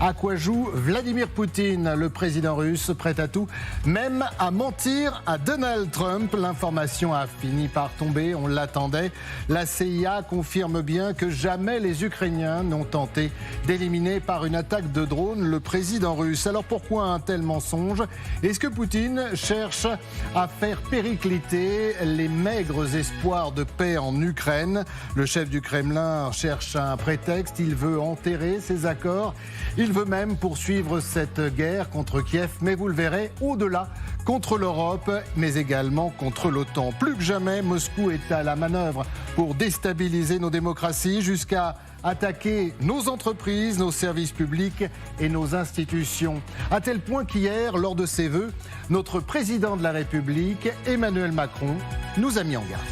À quoi joue Vladimir Poutine, le président russe, prêt à tout, même à mentir à Donald Trump? L'information a fini par tomber, on l'attendait. La CIA confirme bien que jamais les Ukrainiens n'ont tenté d'éliminer par une attaque de drone le président russe. Alors pourquoi un tel mensonge? Est-ce que Poutine cherche à faire péricliter les maigres espoirs de paix en Ukraine? Le chef du Kremlin cherche un prétexte, il veut enterrer ces accords. Il veut même poursuivre cette guerre contre Kiev, mais vous le verrez, au-delà, contre l'Europe, mais également contre l'OTAN. Plus que jamais, Moscou est à la manœuvre pour déstabiliser nos démocraties jusqu'à attaquer nos entreprises, nos services publics et nos institutions. À tel point qu'hier, lors de ses vœux, notre président de la République, Emmanuel Macron, nous a mis en garde.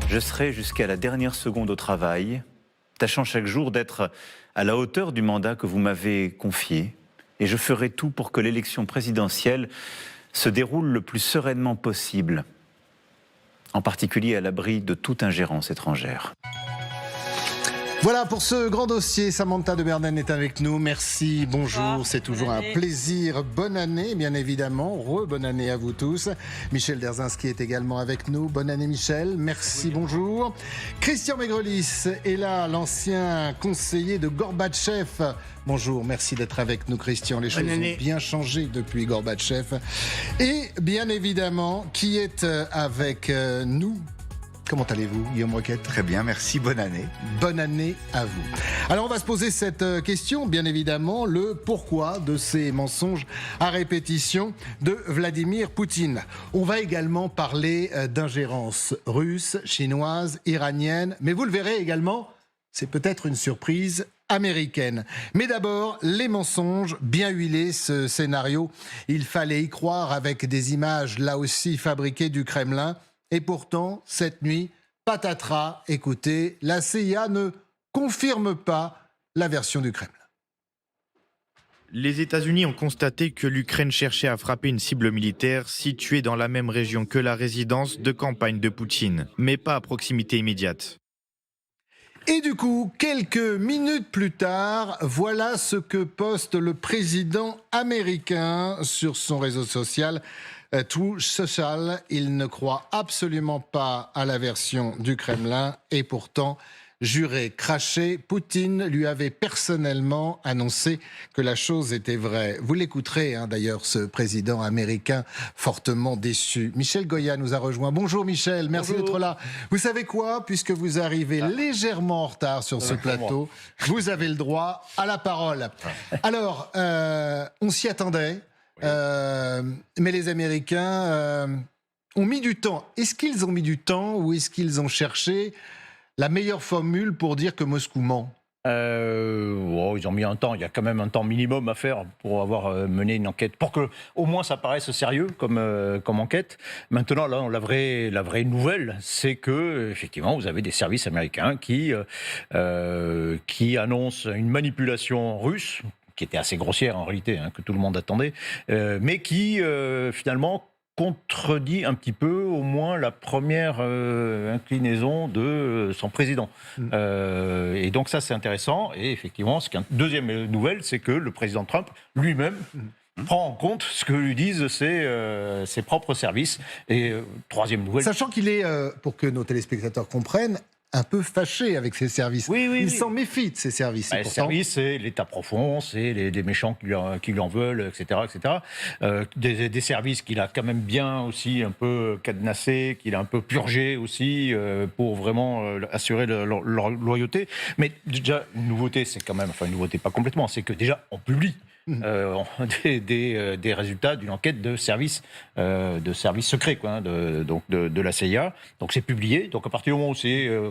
Je serai jusqu'à la dernière seconde au travail, tâchant chaque jour d'être à la hauteur du mandat que vous m'avez confié, et je ferai tout pour que l'élection présidentielle se déroule le plus sereinement possible, en particulier à l'abri de toute ingérence étrangère. Voilà pour ce grand dossier. Samantha de Bernen est avec nous. Merci, bonjour, c'est toujours un plaisir. Bonne année, bien évidemment. Bonne année à vous tous. Michel Derzinski est également avec nous. Bonne année, Michel. Merci, bonjour. Christian Maigrelis est là, l'ancien conseiller de Gorbatchev. Bonjour, merci d'être avec nous, Christian. Les choses ont bien changé depuis Gorbatchev. Et bien évidemment, qui est avec nous? Comment allez-vous, Guillaume Roquette? Très bien, merci, bonne année. Bonne année à vous. Alors on va se poser cette question, bien évidemment, le pourquoi de ces mensonges à répétition de Vladimir Poutine. On va également parler d'ingérence russe, chinoise, iranienne, mais vous le verrez également, c'est peut-être une surprise américaine. Mais d'abord, les mensonges, bien huilés, ce scénario. Il fallait y croire avec des images, là aussi, fabriquées du Kremlin. Et pourtant, cette nuit, patatras, écoutez, la CIA ne confirme pas la version du Kremlin. Les États-Unis ont constaté que l'Ukraine cherchait à frapper une cible militaire située dans la même région que la résidence de campagne de Poutine, mais pas à proximité immédiate. Et du coup, quelques minutes plus tard, voilà ce que poste le président américain sur son réseau social Truth Social. Il ne croit absolument pas à la version du Kremlin et pourtant, juré, craché, Poutine lui avait personnellement annoncé que la chose était vraie. Vous l'écouterez d'ailleurs, ce président américain fortement déçu. Michel Goya nous a rejoint. Bonjour Michel, merci d'être là. Vous savez quoi, puisque vous arrivez légèrement en retard sur ce plateau, vous avez le droit à la parole. Alors, on s'y attendait. Mais les Américains ont mis du temps. Est-ce qu'ils ont mis du temps ou est-ce qu'ils ont cherché la meilleure formule pour dire que Moscou ment? Ils ont mis un temps. Il y a quand même un temps minimum à faire pour avoir mené une enquête, pour que au moins ça paraisse sérieux comme enquête. Maintenant, là, la vraie nouvelle, c'est que effectivement, vous avez des services américains qui annoncent une manipulation russe, qui était assez grossière en réalité, que tout le monde attendait, mais qui finalement contredit un peu au moins la première inclinaison de son président. Et donc ça c'est intéressant, et effectivement, deuxième nouvelle, c'est que le président Trump lui-même prend en compte ce que lui disent ses propres services. Et troisième nouvelle... Sachant qu'il est, pour que nos téléspectateurs comprennent, un peu fâché avec ses services. Il s'en méfie de ses services. Les services, c'est l'État profond, c'est les méchants qui lui en veulent, etc. Des services qu'il a quand même bien aussi un peu cadenassés, qu'il a un peu purgés aussi, pour vraiment assurer leur loyauté. Mais déjà, une nouveauté, c'est quand même, enfin une nouveauté pas complètement, c'est que déjà, on publie des résultats d'une enquête de service secret, de la CIA. Donc c'est publié. Donc à partir du moment où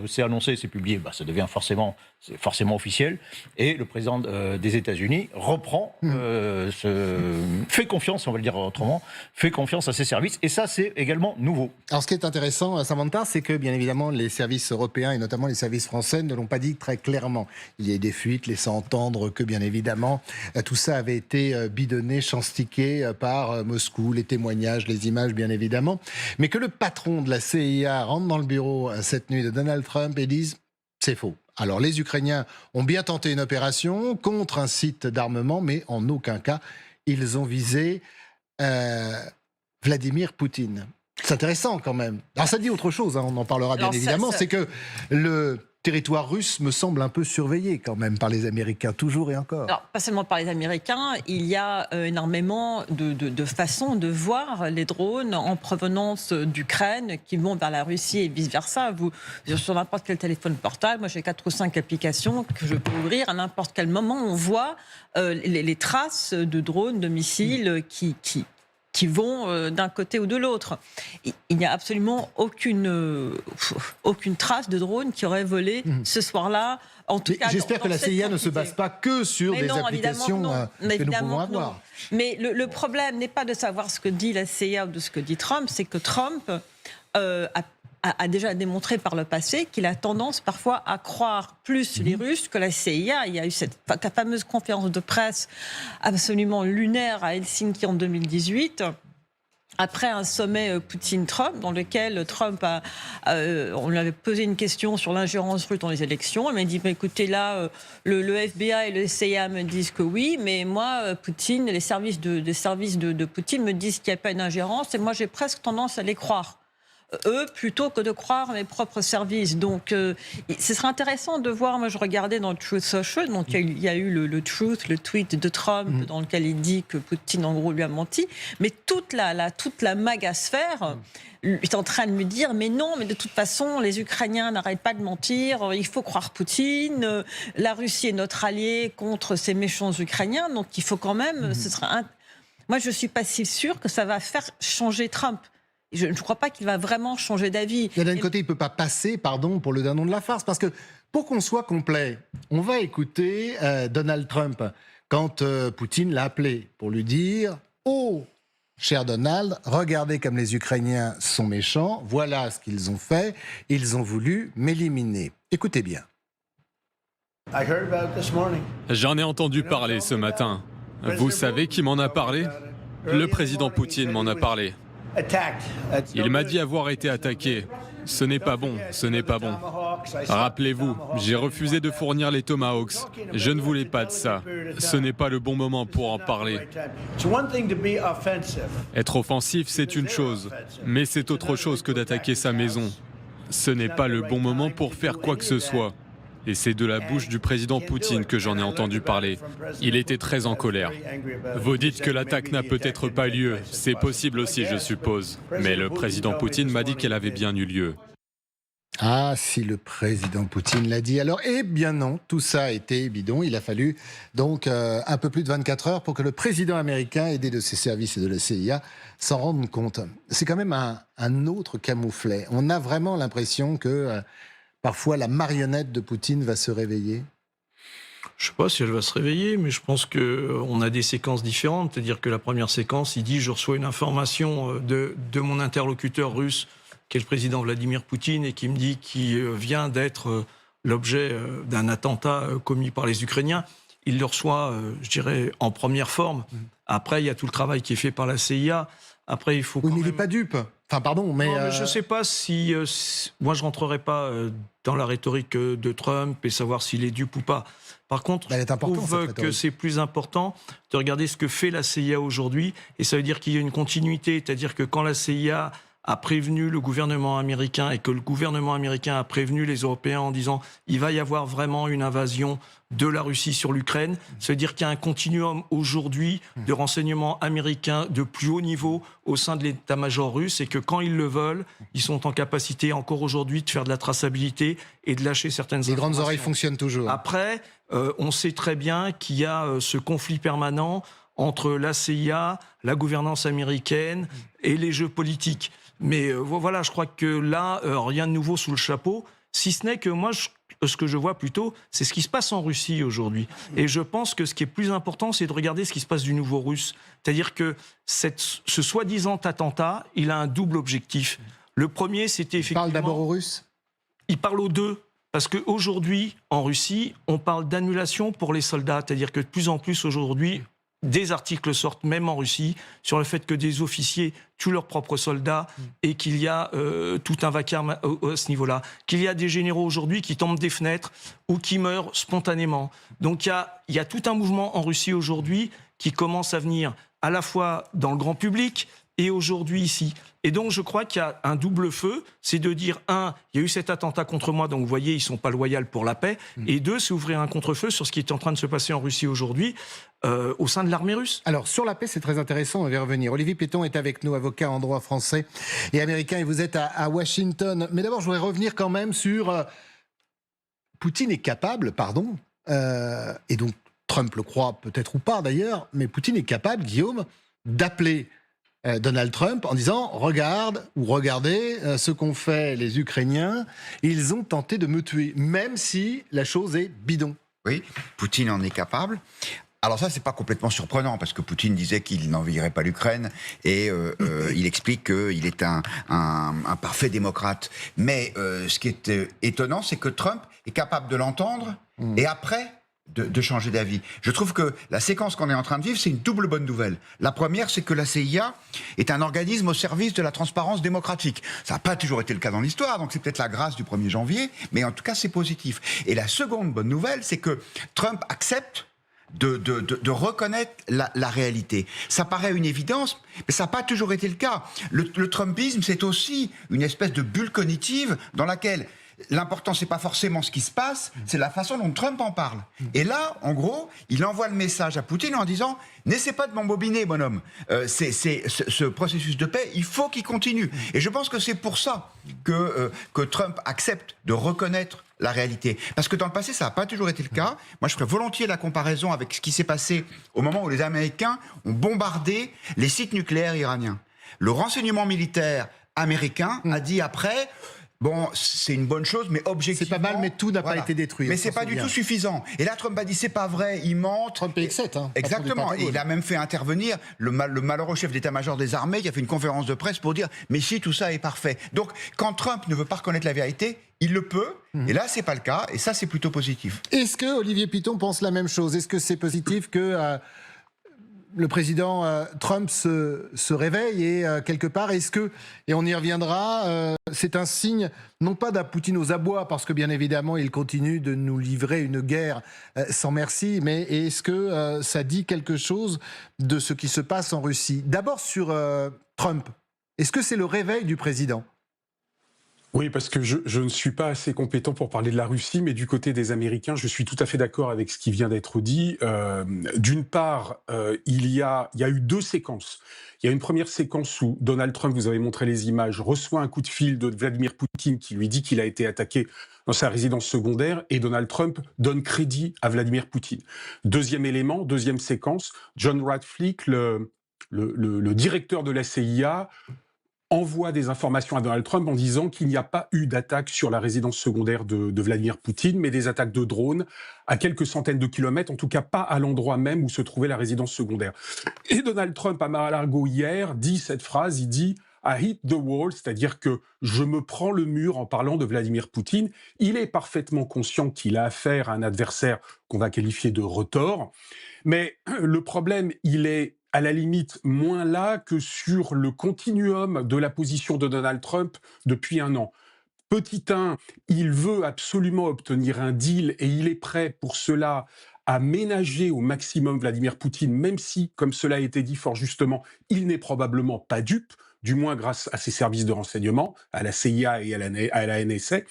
c'est annoncé, c'est publié, ça devient forcément officiel. Et le président des États-Unis reprend, fait confiance, on va le dire autrement, fait confiance à ses services. Et ça, c'est également nouveau. Alors ce qui est intéressant, Samantha, c'est que bien évidemment les services européens et notamment les services français ne l'ont pas dit très clairement. Il y a eu des fuites laissant entendre que bien évidemment tout ça avait été bidonné, chanstiqué par Moscou, les témoignages, les images bien évidemment, mais que le patron de la CIA rentre dans le bureau cette nuit de Donald Trump et dise c'est faux. Alors les Ukrainiens ont bien tenté une opération contre un site d'armement, mais en aucun cas ils ont visé Vladimir Poutine. C'est intéressant quand même. Alors ça dit autre chose, on en parlera bien évidemment, c'est que le territoire russe me semble un peu surveillé quand même par les Américains, toujours et encore. Alors, pas seulement par les Américains, il y a énormément de façons de voir les drones en provenance d'Ukraine qui vont vers la Russie et vice-versa. Sur n'importe quel téléphone portable, moi j'ai 4 ou 5 applications que je peux ouvrir à n'importe quel moment. On voit les traces de drones, de missiles qui vont d'un côté ou de l'autre. Il n'y a absolument aucune trace de drone qui aurait volé ce soir-là. En tout cas, j'espère que la CIA ne se base pas que sur des applications que nous pouvons avoir. Mais le problème n'est pas de savoir ce que dit la CIA ou de ce que dit Trump, c'est que Trump a déjà démontré par le passé qu'il a tendance parfois à croire plus les Russes que la CIA. Il y a eu cette fameuse conférence de presse absolument lunaire à Helsinki en 2018, après un sommet Poutine-Trump, dans lequel Trump on lui avait posé une question sur l'ingérence russe dans les élections. Il m'a dit, écoutez, là, le FBI et le CIA me disent que oui, mais moi, Poutine, les services de Poutine me disent qu'il n'y a pas une ingérence, et moi, j'ai presque tendance à les croire. Eux, plutôt que de croire mes propres services. Donc, ce serait intéressant de voir, moi je regardais dans Truth Social, donc il y a eu le Truth, le tweet de Trump, dans lequel il dit que Poutine, en gros, lui a menti, mais toute la magasphère est en train de me dire, mais non, mais de toute façon, les Ukrainiens n'arrêtent pas de mentir, il faut croire Poutine, la Russie est notre allié contre ces méchants Ukrainiens, donc il faut quand même, moi je ne suis pas si sûre que ça va faire changer Trump. Je ne crois pas qu'il va vraiment changer d'avis. D'un côté, il ne peut pas passer, pardon, pour le dindon de la farce, parce que pour qu'on soit complet, on va écouter Donald Trump quand Poutine l'a appelé pour lui dire « Oh, cher Donald, regardez comme les Ukrainiens sont méchants, voilà ce qu'ils ont fait, ils ont voulu m'éliminer. » Écoutez bien. J'en ai entendu parler ce matin. Vous savez qui m'en a parlé ? Le président Poutine m'en a parlé. Il m'a dit avoir été attaqué. Ce n'est pas bon, ce n'est pas bon. Rappelez-vous, j'ai refusé de fournir les Tomahawks. Je ne voulais pas de ça. Ce n'est pas le bon moment pour en parler. Être offensif, c'est une chose, mais c'est autre chose que d'attaquer sa maison. Ce n'est pas le bon moment pour faire quoi que ce soit. Et c'est de la bouche du président Poutine que j'en ai entendu parler. Il était très en colère. Vous dites que l'attaque n'a peut-être pas lieu. C'est possible aussi, je suppose. Mais le président Poutine m'a dit qu'elle avait bien eu lieu. Ah, si le président Poutine l'a dit. Alors, eh bien non, tout ça a été bidon. Il a fallu donc un peu plus de 24 heures pour que le président américain, aidé de ses services et de la CIA, s'en rende compte. C'est quand même un autre camouflet. On a vraiment l'impression que... parfois, la marionnette de Poutine va se réveiller. Je ne sais pas si elle va se réveiller, mais je pense qu'on a des séquences différentes. C'est-à-dire que la première séquence, il dit « Je reçois une information de mon interlocuteur russe, qui est le président Vladimir Poutine, et qui me dit qu'il vient d'être l'objet d'un attentat commis par les Ukrainiens. » Il le reçoit, je dirais, en première forme. Après, il y a tout le travail qui est fait par la CIA. Après, il faut oui, mais il n'est pas dupe. Enfin, pardon, mais... Non, mais je ne sais pas si... moi, je ne rentrerai pas dans la rhétorique de Trump et savoir s'il est dupe ou pas. Par contre, je trouve que c'est plus important de regarder ce que fait la CIA aujourd'hui. Et ça veut dire qu'il y a une continuité. C'est-à-dire que quand la CIA a prévenu le gouvernement américain et que le gouvernement américain a prévenu les Européens en disant il va y avoir vraiment une invasion de la Russie sur l'Ukraine, ça veut dire qu'il y a un continuum aujourd'hui de renseignements américains de plus haut niveau au sein de l'état-major russe et que quand ils le veulent, ils sont en capacité encore aujourd'hui de faire de la traçabilité et de lâcher certaines informations. Les grandes oreilles fonctionnent toujours. Après, on sait très bien qu'il y a ce conflit permanent entre la CIA, la gouvernance américaine et les jeux politiques. Mais voilà, je crois que là, rien de nouveau sous le chapeau, si ce n'est que moi, ce que je vois plutôt, c'est ce qui se passe en Russie aujourd'hui. Et je pense que ce qui est plus important, c'est de regarder ce qui se passe du nouveau russe. C'est-à-dire que ce soi-disant attentat, il a un double objectif. Le premier, c'était effectivement... Il parle d'abord aux Russes ? Il parle aux deux. Parce qu'aujourd'hui, en Russie, on parle d'annulation pour les soldats. C'est-à-dire que de plus en plus aujourd'hui, des articles sortent, même en Russie, sur le fait que des officiers tuent leurs propres soldats et qu'il y a tout un vacarme à ce niveau-là. Qu'il y a des généraux aujourd'hui qui tombent des fenêtres ou qui meurent spontanément. Donc il y a tout un mouvement en Russie aujourd'hui qui commence à venir à la fois dans le grand public et aujourd'hui ici. Et donc je crois qu'il y a un double feu, c'est de dire, un, il y a eu cet attentat contre moi, donc vous voyez, ils ne sont pas loyaux pour la paix, et deux, c'est ouvrir un contre-feu sur ce qui est en train de se passer en Russie aujourd'hui, au sein de l'armée russe. Alors sur la paix, c'est très intéressant, on va y revenir. Olivier Péton est avec nous, avocat en droit français et américain, et vous êtes à Washington. Mais d'abord, je voudrais revenir quand même sur... Poutine est capable, et donc Trump le croit peut-être ou pas d'ailleurs, mais Poutine est capable, Guillaume, d'appeler Donald Trump en disant « Regarde ou regardez ce qu'ont fait les Ukrainiens, ils ont tenté de me tuer, même si la chose est bidon. » Oui, Poutine en est capable. Alors ça, c'est pas complètement surprenant, parce que Poutine disait qu'il n'envierait pas l'Ukraine, et il explique qu'il est un parfait démocrate. Mais ce qui est étonnant, c'est que Trump est capable de l'entendre, et après... De changer d'avis. Je trouve que la séquence qu'on est en train de vivre, c'est une double bonne nouvelle. La première, c'est que la CIA est un organisme au service de la transparence démocratique. Ça n'a pas toujours été le cas dans l'histoire, donc c'est peut-être la grâce du 1er janvier, mais en tout cas, c'est positif. Et la seconde bonne nouvelle, c'est que Trump accepte de reconnaître la réalité. Ça paraît une évidence, mais ça n'a pas toujours été le cas. Le Trumpisme, c'est aussi une espèce de bulle cognitive dans laquelle... L'important, c'est pas forcément ce qui se passe, c'est la façon dont Trump en parle. Et là, en gros, il envoie le message à Poutine en disant « N'essaie pas de m'embobiner, bonhomme. Ce processus de paix, il faut qu'il continue. » Et je pense que c'est pour ça que Trump accepte de reconnaître la réalité. Parce que dans le passé, ça n'a pas toujours été le cas. Moi, je ferais volontiers la comparaison avec ce qui s'est passé au moment où les Américains ont bombardé les sites nucléaires iraniens. Le renseignement militaire américain a dit après... Bon, c'est une bonne chose, mais objectivement... C'est pas mal, mais tout n'a pas été détruit. Mais c'est pas du tout suffisant. Et là, Trump a dit, c'est pas vrai, il ment. Trump est excès, hein. Exactement. Et il a même fait intervenir le malheureux chef d'état-major des armées qui a fait une conférence de presse pour dire, mais si, tout ça est parfait. Donc, quand Trump ne veut pas reconnaître la vérité, il le peut. Et là, c'est pas le cas. Et ça, c'est plutôt positif. Est-ce que Olivier Piton pense la même chose? Est-ce que c'est positif que... le président Trump se réveille et quelque part, est-ce que, et on y reviendra, c'est un signe, non pas d'un Poutine aux abois, parce que bien évidemment, il continue de nous livrer une guerre sans merci, mais est-ce que ça dit quelque chose de ce qui se passe en Russie? D'abord sur Trump, est-ce que c'est le réveil du président? Oui, parce que je ne suis pas assez compétent pour parler de la Russie, mais du côté des Américains, je suis tout à fait d'accord avec ce qui vient d'être dit. D'une part, il y a eu deux séquences. Il y a une première séquence où Donald Trump, vous avez montré les images, reçoit un coup de fil de Vladimir Poutine qui lui dit qu'il a été attaqué dans sa résidence secondaire, et Donald Trump donne crédit à Vladimir Poutine. Deuxième élément, deuxième séquence, John Ratcliffe, le directeur de la CIA, envoie des informations à Donald Trump en disant qu'il n'y a pas eu d'attaque sur la résidence secondaire de Vladimir Poutine, mais des attaques de drones à quelques centaines de kilomètres, en tout cas pas à l'endroit même où se trouvait la résidence secondaire. Et Donald Trump, à Mar-a-Lago hier, dit cette phrase, il dit « I hit the wall », c'est-à-dire que je me prends le mur en parlant de Vladimir Poutine. Il est parfaitement conscient qu'il a affaire à un adversaire qu'on va qualifier de retors, mais le problème, il est à la limite moins là que sur le continuum de la position de Donald Trump depuis un an. Petit 1, il veut absolument obtenir un deal et il est prêt pour cela à ménager au maximum Vladimir Poutine, même si, comme cela a été dit fort justement, il n'est probablement pas dupe, du moins grâce à ses services de renseignement, à la CIA et à la NSA.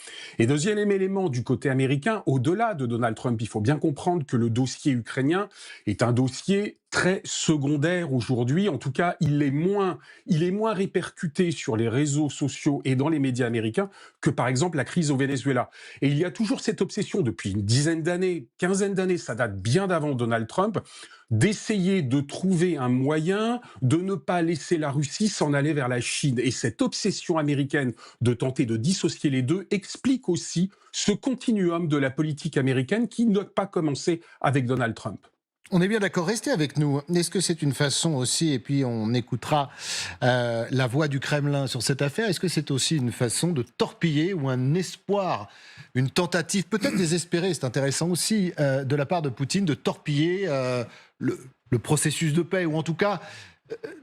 Et deuxième élément du côté américain, au-delà de Donald Trump, il faut bien comprendre que le dossier ukrainien est un dossier très secondaire aujourd'hui. En tout cas, il est moins répercuté sur les réseaux sociaux et dans les médias américains que, par exemple, la crise au Venezuela. Et il y a toujours cette obsession depuis une dizaine d'années, quinzaine d'années, ça date bien d'avant Donald Trump, d'essayer de trouver un moyen de ne pas laisser la Russie s'en aller vers la Chine. Et cette obsession américaine de tenter de dissocier les deux explique aussi ce continuum de la politique américaine qui n'a pas commencé avec Donald Trump. On est bien d'accord, restez avec nous. Est-ce que c'est une façon aussi, et puis on écoutera la voix du Kremlin sur cette affaire, est-ce que c'est aussi une façon de torpiller ou un espoir, une tentative peut-être désespérée, c'est intéressant aussi, de la part de Poutine de torpiller le processus de paix, ou en tout cas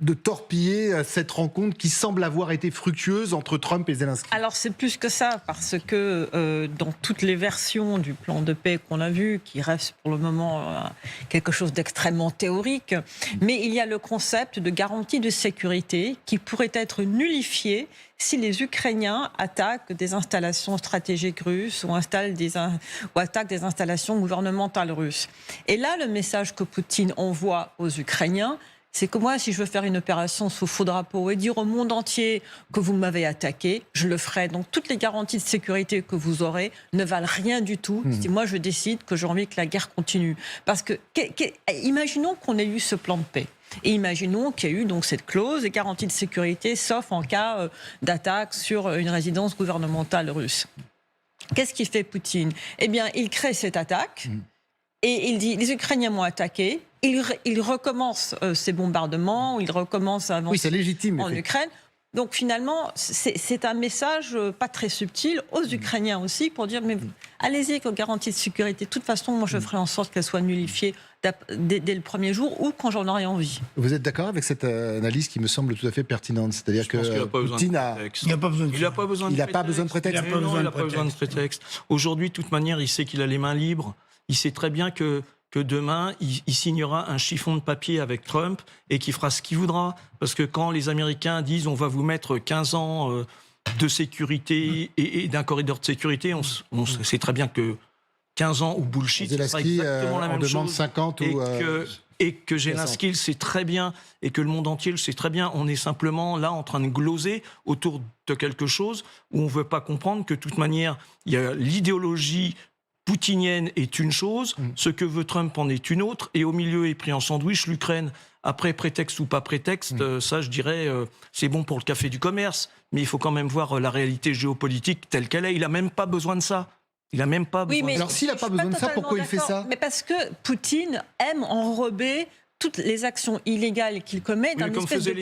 de torpiller cette rencontre qui semble avoir été fructueuse entre Trump et Zelensky? Alors c'est plus que ça, parce que dans toutes les versions du plan de paix qu'on a vu, qui reste pour le moment quelque chose d'extrêmement théorique, mais il y a le concept de garantie de sécurité qui pourrait être nullifié si les Ukrainiens attaquent des installations stratégiques russes ou attaquent des installations gouvernementales russes. Et là, le message que Poutine envoie aux Ukrainiens, c'est que moi, si je veux faire une opération sous faux drapeau et dire au monde entier que vous m'avez attaqué, je le ferai. Donc toutes les garanties de sécurité que vous aurez ne valent rien du tout si moi je décide que j'ai envie que la guerre continue. Parce que imaginons qu'on ait eu ce plan de paix. Et imaginons qu'il y a eu donc cette clause des garanties de sécurité, sauf en cas d'attaque sur une résidence gouvernementale russe. Qu'est-ce qu'il fait Poutine? Eh bien, il crée cette attaque et il dit les Ukrainiens m'ont attaqué. Il recommence ses bombardements, il recommence à avancer en Ukraine. Donc finalement, c'est un message pas très subtil aux Ukrainiens aussi pour dire mais allez-y avec vos garanties de sécurité. De toute façon, moi je ferai en sorte qu'elles soient nullifiées dès le premier jour ou quand j'en aurai envie. Vous êtes d'accord avec cette analyse qui me semble tout à fait pertinente? C'est-à-dire que Poutine il n'a pas besoin de prétexte. Aujourd'hui, de toute manière, il sait qu'il a les mains libres. Il sait très bien que demain, il signera un chiffon de papier avec Trump et qu'il fera ce qu'il voudra. Parce que quand les Américains disent on va vous mettre 15 ans de sécurité et d'un corridor de sécurité, on sait très bien que 15 ans ou bullshit, c'est exactement la même chose. 50 et que Zelensky le sait très bien et que le monde entier le sait très bien. On est simplement là en train de gloser autour de quelque chose où on ne veut pas comprendre que de toute manière, il y a l'idéologie poutinienne est une chose, ce que veut Trump en est une autre, et au milieu est pris en sandwich l'Ukraine. Après, prétexte ou pas prétexte, ça je dirais, c'est bon pour le café du commerce, mais il faut quand même voir la réalité géopolitique telle qu'elle est. Il n'a même pas besoin de ça. Il n'a même pas besoin de ça. Alors s'il n'a pas besoin de ça, pourquoi il fait ça? Mais parce que Poutine aime enrober toutes les actions illégales qu'il commet d'un espèce de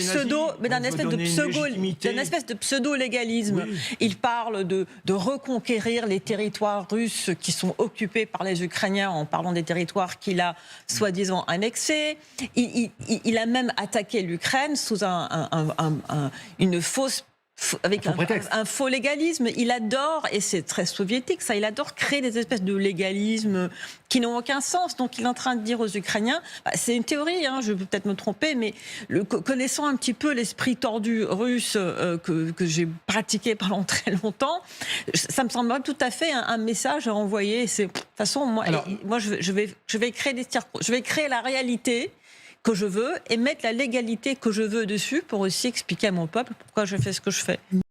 pseudo-légalisme. Oui. Il parle de reconquérir les territoires russes qui sont occupés par les Ukrainiens en parlant des territoires qu'il a soi-disant annexés. Il a même attaqué l'Ukraine sous une fausse avec un faux légalisme. Il adore, et c'est très soviétique ça, il adore créer des espèces de légalismes qui n'ont aucun sens. Donc il est en train de dire aux Ukrainiens, c'est une théorie, je peux peut-être me tromper, mais connaissant un petit peu l'esprit tordu russe que j'ai pratiqué pendant très longtemps, ça me semble tout à fait un message à envoyer. De toute façon, moi je vais créer la réalité que je veux et mettre la légalité que je veux dessus pour aussi expliquer à mon peuple pourquoi je fais ce que je fais.